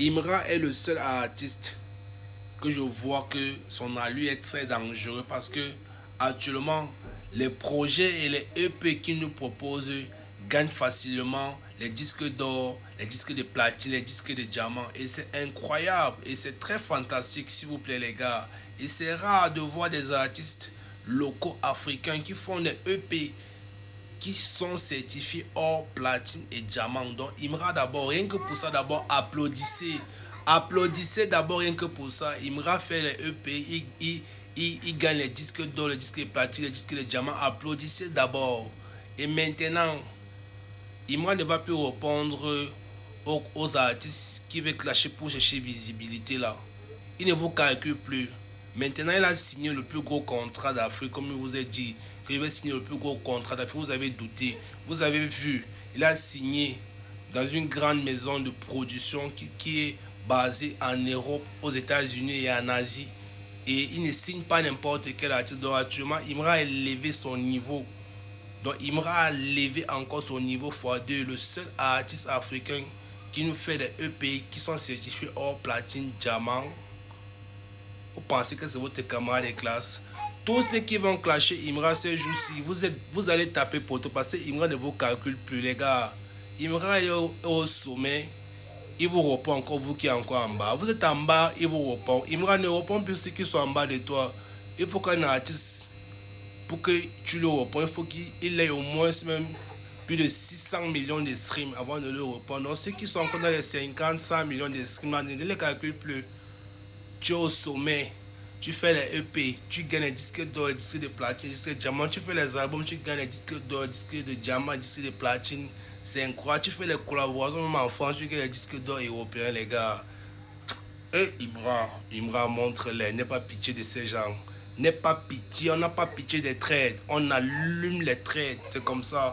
Imra est le seul artiste que je vois que son allure est très dangereux parce que actuellement les projets et les EP qu'il nous propose gagnent facilement les disques d'or, les disques de platine, les disques de diamant et c'est incroyable et c'est très fantastique s'il vous plaît les gars. Et c'est rare de voir des artistes locaux africains qui font des EP qui sont certifiés or, platine et diamant. Donc Imra d'abord, rien que pour ça d'abord, applaudissez. Applaudissez d'abord rien que pour ça. Imra fait les EP, il gagne les disques d'or, les disques de platine, les disques de diamant. Applaudissez d'abord. Et maintenant, Imra ne va plus répondre aux artistes qui veulent clasher pour chercher visibilité là. Il ne vous calcule plus. Maintenant, il a signé le plus gros contrat d'Afrique, comme il vous a dit, qu'il va signer le plus gros contrat d'Afrique. Vous avez douté, vous avez vu. Il a signé dans une grande maison de production qui est basée en Europe, aux États-Unis et en Asie. Et il ne signe pas n'importe quel artiste. Donc actuellement, Imra a élevé son niveau. Donc Imra a levé encore son niveau x2. Le seul artiste africain qui nous fait des EP qui sont certifiés or, platine, diamant. Vous pensez que c'est votre camarade de classe. Tous ceux qui vont clasher Imra ce jour-ci, vous allez taper pour tout parce que Imra ne vous calcule plus, les gars. Imra est au sommet. Il vous répond encore, vous qui êtes encore en bas. Vous êtes en bas, il vous répond. Imra ne répond plus ceux qui sont en bas de toi. Il faut qu'un artiste, pour que tu le réponds, il faut qu'il ait au moins même plus de 600 millions de streams avant de le répondre. Donc ceux qui sont encore dans les 50, 100 millions de streams, ne les calcule plus. Tu es au sommet, tu fais les EP, tu gagnes les disques d'or, les disques de platine, les disques de diamant, tu fais les albums, tu gagnes les disques d'or, les disques de diamant, les disques de platine. C'est incroyable, tu fais les collaborations même en France, tu gagnes les disques d'or européens, les gars. Et Imra montre-les, n'aie pas pitié de ces gens. N'aie pas pitié, on n'a pas pitié des trades, on allume les trades, c'est comme ça.